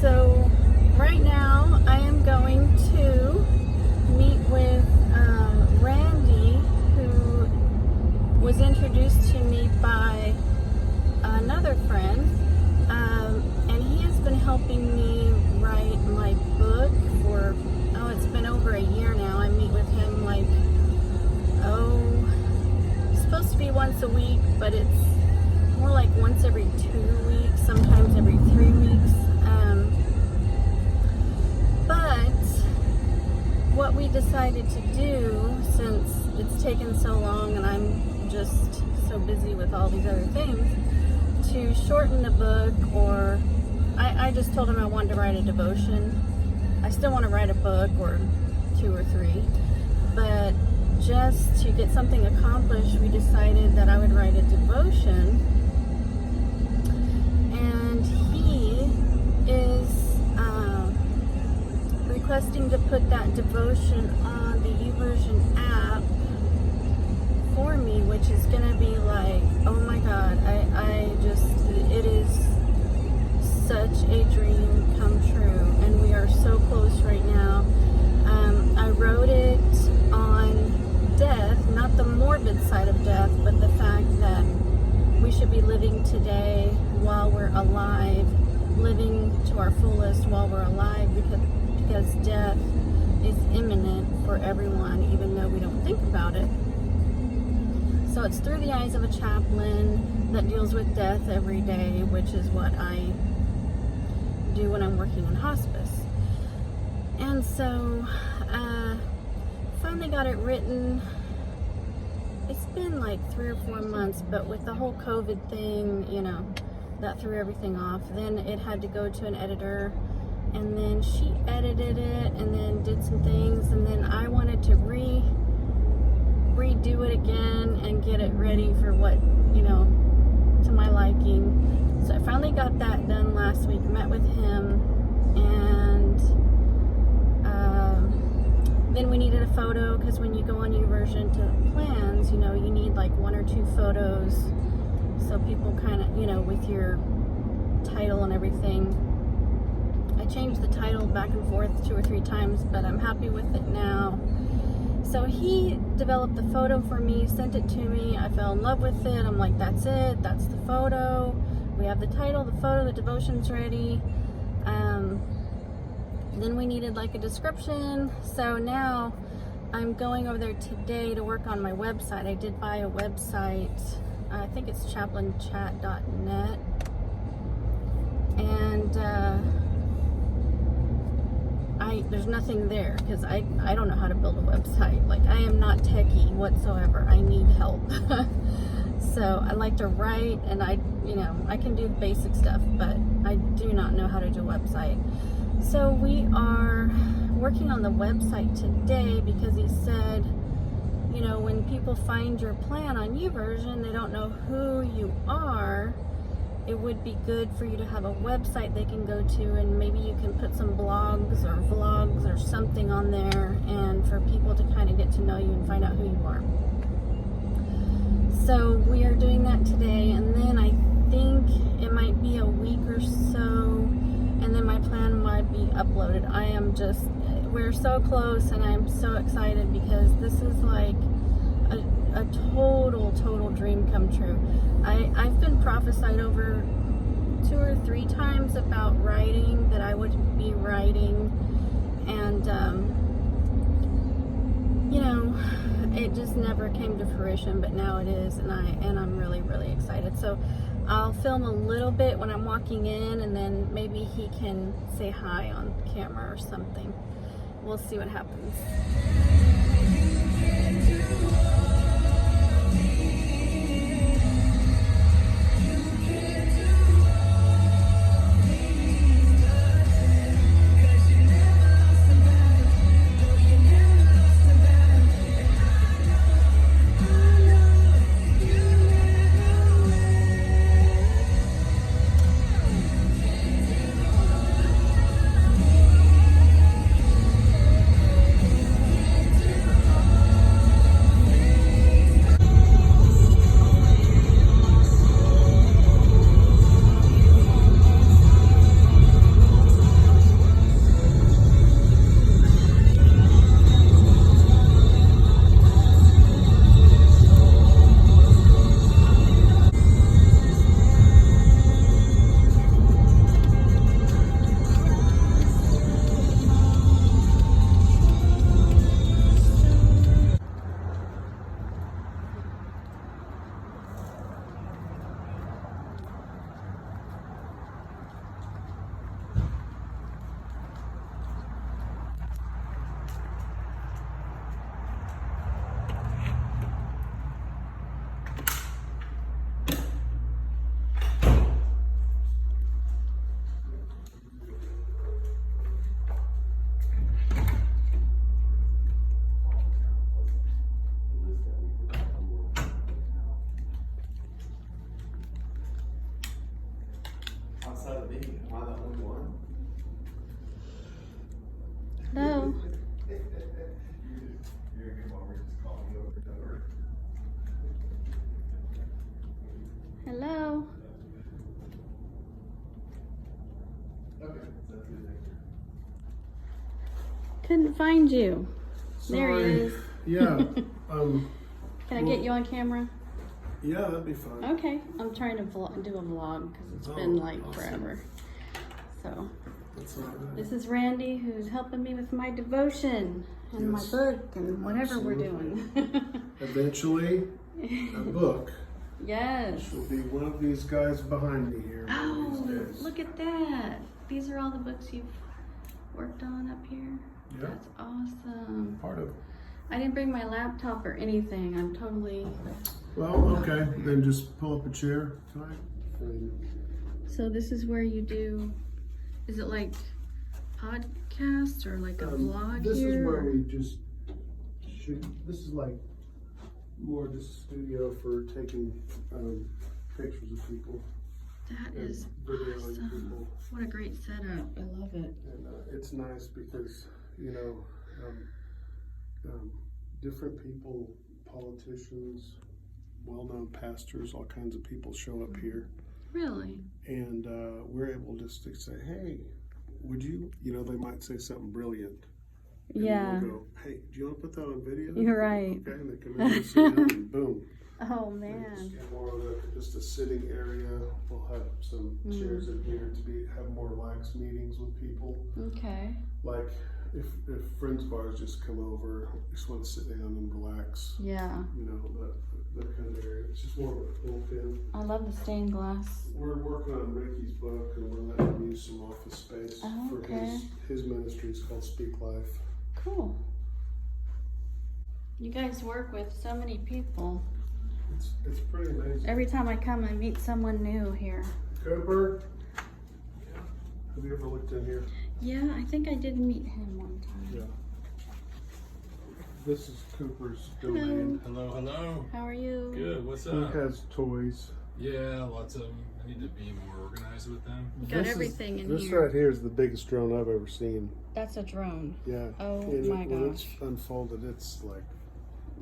So right now I am going to meet with Randy, who was introduced to me by another friend, and he has been helping me write my book for, it's been over a year now. I meet with him it's supposed to be once a week, but it's more like once every 2 weeks, sometimes every 3 weeks. But what we decided to do, since it's taken so long and I'm just so busy with all these other things, to shorten the book, or I just told him I wanted to write a devotion. I still want to write a book or 2 or 3, but just to get something accomplished, we decided that I would write a devotion. And he is requesting to put that devotion on the YouVersion app for me, which is going to be like, oh my God, it is such a dream come true, and we are so close right now. I wrote it on death, not the morbid side of death, but the fact that we should be living today while we're alive, living to our fullest while we're alive, because death is imminent for everyone, even though we don't think about it. So it's through the eyes of a chaplain that deals with death every day, which is what I do when I'm working in hospice. And so finally got it written. It's been like 3 or 4 months, but with the whole COVID thing, that threw everything off. Then it had to go to an editor, and then she edited it and then did some things, and then I wanted to redo it again and get it ready for what, to my liking. So I finally got that done last week, met with him, and then we needed a photo, because when you go on YouVersion to plans, you need like 1 or 2 photos, so people kind of, with your title and everything. I changed the title back and forth 2 or 3 times, but I'm happy with it now. So he developed the photo for me, sent it to me. I fell in love with it. I'm like, that's it, that's the photo. We have the title, the photo, the devotion's ready. Then we needed like a description. So now I'm going over there today to work on my website. I did buy a website. I think it's chaplainchat.net. And there's nothing there, because I don't know how to build a website. Like, I am not techie whatsoever. I need help. So I like to write, and I can do the basic stuff, but I do not know how to do a website. So we are working on the website today, because he said, when people find your plan on YouVersion, they don't know who you are. It would be good for you to have a website they can go to, and maybe you can put some blogs or vlogs or something on there, and for people to kind of get to know you and find out who you are. So we are doing that today, and then I think it might be a week or so, and then my plan might be uploaded. We're so close, and I'm so excited, because this is like a total dream come true. I've been prophesied over 2 or 3 times about writing, that I would be writing, and it just never came to fruition, but now it is, and I'm really excited. So I'll film a little bit when I'm walking in, and then maybe he can say hi on camera or something. We'll see what happens. Couldn't find you. Sorry. There he is. Yeah. Can I get you on camera? Yeah, that'd be fine. Okay. I'm trying to do a vlog because it's been like awesome. Forever. So that's all right. This is Randy, who's helping me with my devotion and my book and whatever we're doing. Eventually, a book. Yes. Will be one of these guys behind me here. Oh, look at that. These are all the books you've worked on up here. Yeah. That's awesome. Part of it. I didn't bring my laptop or anything. I'm totally... Well, okay. Then just pull up a chair tonight. So this is where you do... Is it like podcast or like a vlog this here? This is where we just shoot. This is like more just studio for taking pictures of people. That is awesome. People. What a great setup. I love it. And it's nice because, you know, different people, politicians, well-known pastors, all kinds of people show up here. Really? And we're able just to say, hey, would you, they might say something brilliant. And yeah. We'll go, hey, do you want to put that on video? You're right. Okay, and they come in and sit down and boom. Oh, man. More of just a sitting area. We'll have some chairs in here to have more relaxed meetings with people. Okay. Like if friends of ours just come over, just want to sit down and relax. Yeah. That kind of area. It's just more of a bullpen. I love the stained glass. We're working on Ricky's book, and we're letting him use some office space for his ministry. It's called Speak Life. Cool. You guys work with so many people. It's pretty amazing. Every time I come, I meet someone new here. Cooper, have you ever looked in here? Yeah, I think I did meet him one time. Yeah. This is Cooper's domain. Hello, hello. How are you? Good, what's He up? has toys. Yeah, lots of them. I need to be more organized with them. You got everything in here. This right here is the biggest drone I've ever seen. That's a drone. Yeah. Oh and my when gosh. it's unfolded, it's like,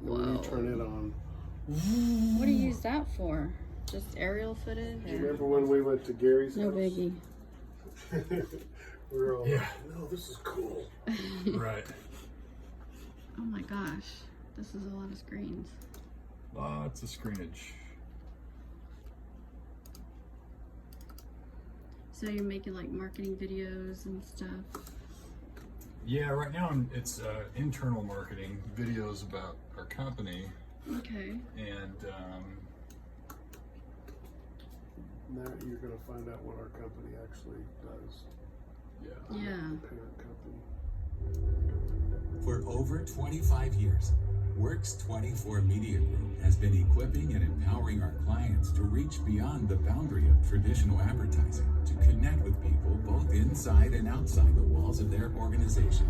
when you turn it on. What do you use that for? Just aerial footage? Do you remember when we went to Gary's No house? biggie. We were all like, no, this is cool. Right. Oh my gosh. This is a lot of screens. Lots of screenage. So you're making like marketing videos and stuff? Yeah, right now it's internal marketing videos about our company. Okay. And now you're going to find out what our company actually does. yeah. Yeah. The parent company. For over 25 years, Works 24 Media Group has been equipping and empowering our clients to reach beyond the boundary of traditional advertising to connect with people both inside and outside the walls of their organization.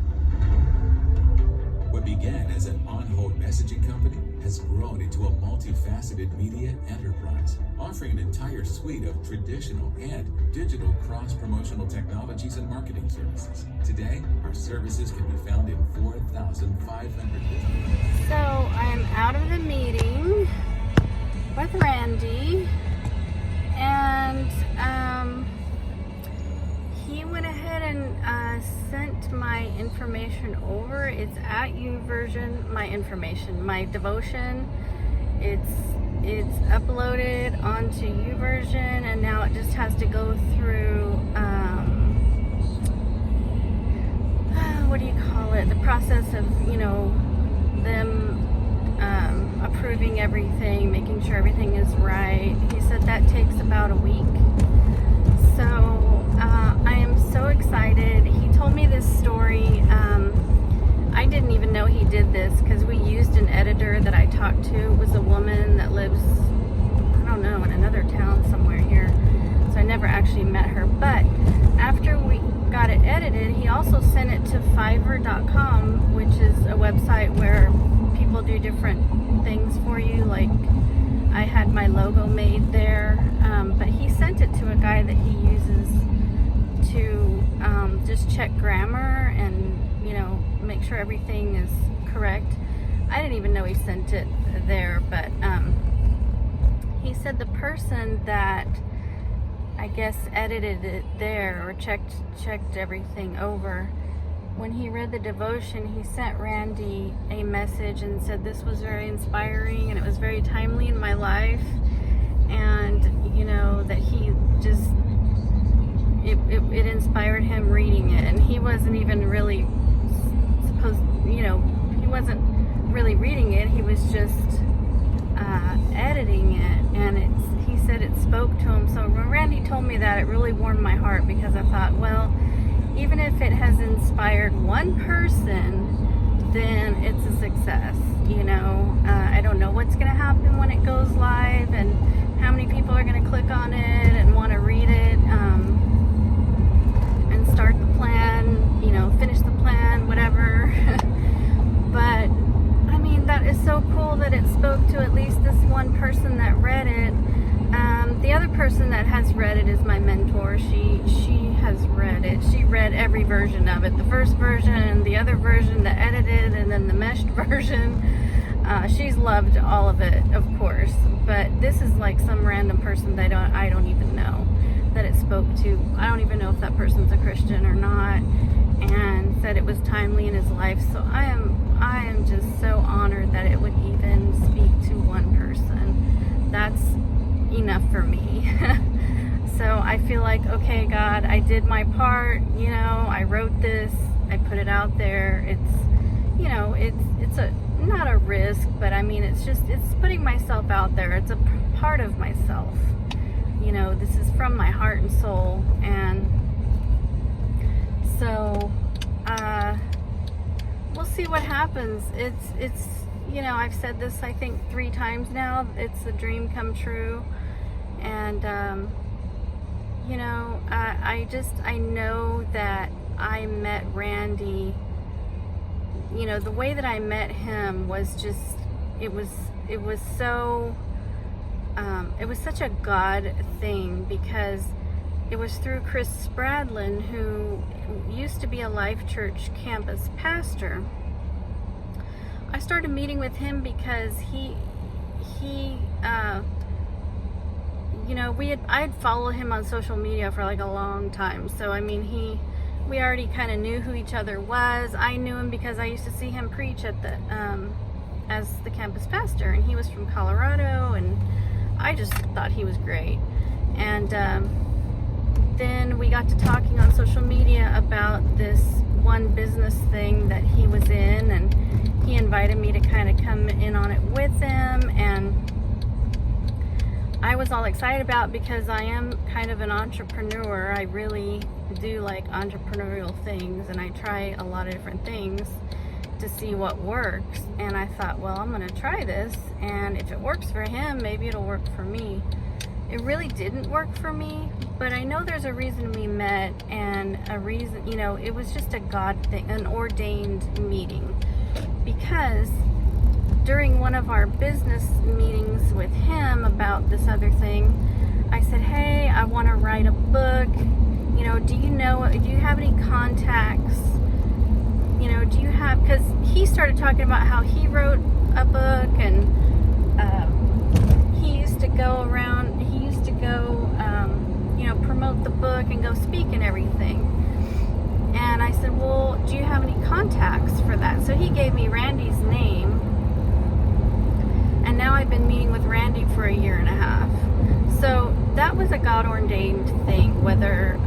What began as an on-hold messaging company has grown into a multifaceted media enterprise, offering an entire suite of traditional and digital cross-promotional technologies and marketing services. Today, our services can be found in 4,500 businesses. So I'm out of the meeting with Randy, and he went ahead and sent my information over. It's at YouVersion. My devotion. It's uploaded onto YouVersion, and now it just has to go through what do you call it? The process of them approving everything, making sure everything is right. He said that takes about a week. So I am so excited. He told me this story. I didn't even know he did this because we used an editor that I talked to. It was a woman that lives, I don't know, in another town somewhere here. So I never actually met her. But after we got it edited, he also sent it to Fiverr.com, which is a website where people do different things for you. Like I had my logo made there, but he sent it to a guy that he uses to just check grammar and make sure everything is correct. I didn't even know he sent it there, but he said the person that I guess edited it there, or checked everything over. When he read the devotion, he sent Randy a message and said this was very inspiring and it was very timely in my life, and that he just it inspired him reading it. And he wasn't even really supposed, he wasn't really reading it, he was just editing it, and he said it spoke to him. So when Randy told me that, it really warmed my heart, because I thought, well, even if it has inspired one person, then it's a success. I don't know what's going to happen when it goes live, and how many people are going to click on it and want to read it, and start the plan, finish the plan, whatever. But I mean, that is so cool that it spoke to at least this one person that read it. The other person that has read it is my mentor. She has read it. She read every version of it. The first version, and the other version, the edited, and then the meshed version. She's loved all of it, of course. But this is like some random person that I don't even know that it spoke to. I don't even know if that person's a Christian or not, and said it was timely in his life. So I am just so honored that it would even speak to one person. That's enough for me. So I feel like, okay, God, I did my part. I wrote this, I put it out there. It's a not a risk, but I mean, it's putting myself out there. It's a part of myself. This is from my heart and soul. And so we'll see what happens. It's I've said this, I think, 3 times now. It's a dream come true. And I know that I met Randy. The way that I met him was just, it was such a God thing, because it was through Chris Spradlin, who used to be a Life Church campus pastor. I started meeting with him because I'd followed him on social media for like a long time. So I mean, we already kind of knew who each other was. I knew him because I used to see him preach at as the campus pastor, and he was from Colorado, and I just thought he was great. And then we got to talking on social media about this one business thing that he was in, and he invited me to kind of come in on it with him, and I was all excited about, because I am kind of an entrepreneur. I really do like entrepreneurial things, and I try a lot of different things to see what works. And I thought, well, I'm going to try this, and if it works for him, maybe it'll work for me. It really didn't work for me, but I know there's a reason we met, and a reason, it was just a God thing, an ordained meeting. Because during one of our business meetings with him about this other thing, I said, hey, I want to write a book. Do you have any contacts? Do you have, because he started talking about how he wrote a book, and he used to go promote the book and go speak and everything. And I said, well, do you have any contacts for that? So he gave me Randy's name, and now I've been meeting with Randy for 1.5 years. So that was a God ordained thing, whether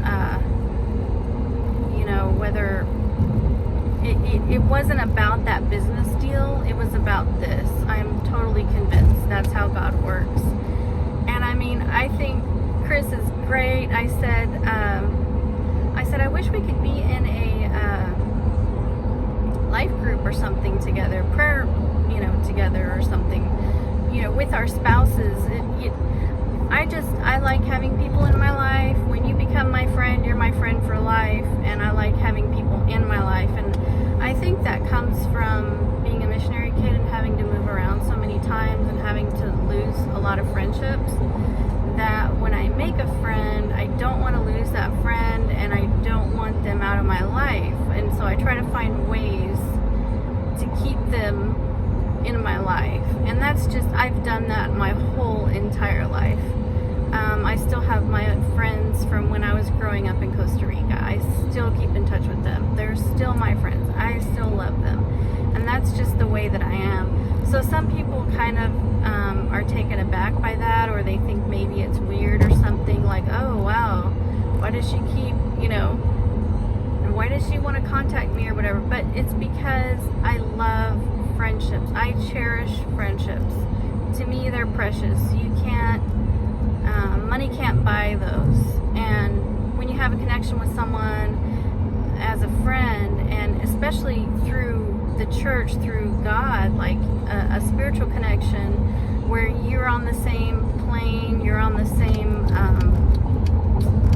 it wasn't about that business deal, it was about this. I'm totally convinced that's how God works. And I mean, I think Chris is great. I said, I wish we could be in a life group or something together, prayer, together or something, with our spouses. I like having people in my life. When you become my friend, you're my friend for life, and I like having people in my life. And I think that comes from being a missionary kid and having to move around so many times and having to lose a lot of friendships, that when I make a friend, I don't want to lose that friend, and I don't want them out of my life. And so I try to find ways to keep them in my life. And that's just, I've done that my whole entire life. I still have my friends from when I was growing up in Costa Rica. I still keep in touch with them. They're still my friends. I still love them. And that's just the way that I am. So some people kind of are taken aback by that, or they think maybe it's weird or something, like, oh wow, why does she keep, why does she want to contact me or whatever? But it's because I love friendships. I cherish friendships. To me, they're precious. You can't, money can't buy those. And when you have a connection with someone as a friend, and especially through the church, through God, like a spiritual connection where you're on the same plane, you're on the same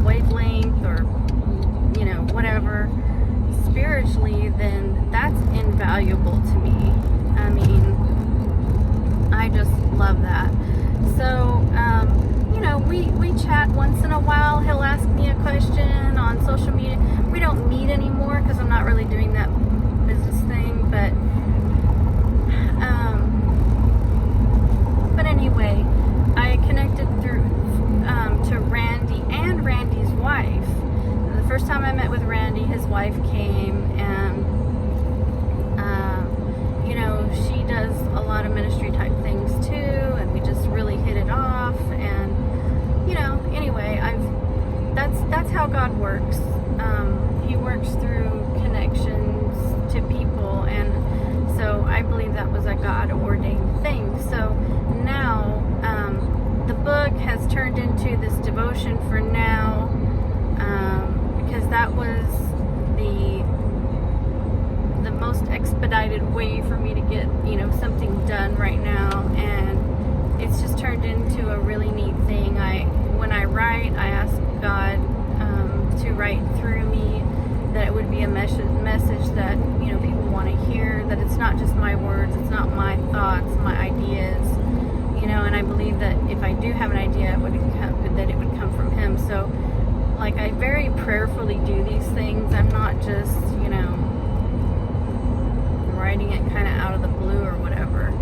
wavelength, or whatever, spiritually, then that's invaluable to me. I mean, I just love that. So we chat once in a while. He'll ask me a question on social media. We don't meet anymore because I'm not really doing that business thing, but anyway, I connected through to Randy and Randy's wife. The first time I met with Randy, his wife came, and she does a lot of ministry type things too, and we just really hit it off. And anyway, that's how God works. He works through connections to people, and so I believe that was a God ordained thing. So now the book has turned into this devotion for now, because that was the most expedited way for me to get something done right now, and it's just turned into a really neat thing. When I write, I ask God to write through me, that it would be a message that people want to hear, that it's not just my words, it's not my thoughts, my ideas, and I believe that if I do have an idea, it would come from Him. So like, I very prayerfully do these things. I'm not just writing it kind of out of the blue or whatever.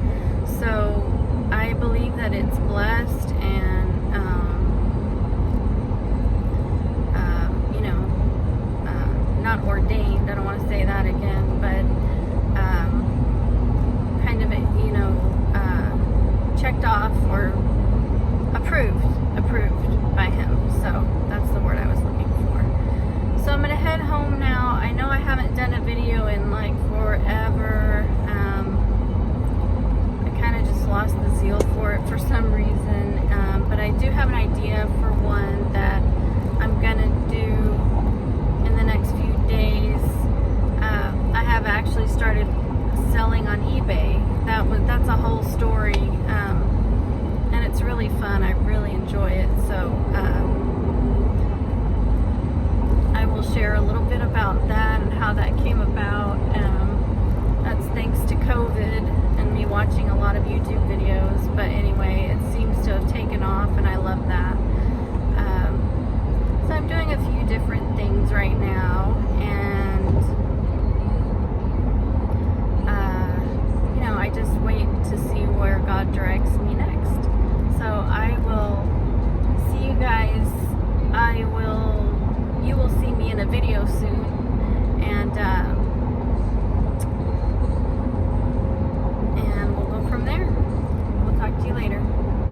So I believe that it's blessed, and not ordained. I don't want to say that again, but kind of checked off, or approved by Him. So that's the word I was looking for. So I'm gonna head home now. I know I haven't done a video in like forever. I kind of just lost the zeal for it for some reason, but I do have an idea for one that I'm gonna do in the next few days. I have actually started selling on eBay. That's a whole story, and it's really fun. I really enjoy it. So I will share a little bit about that and how that came about. That's thanks to COVID and me watching a lot of YouTube videos. But anyway, it seems to have taken off, and I love that. So I'm doing a few different things right now, and I just wait to see where God directs me next. So I will see you guys. You will see me in a video soon.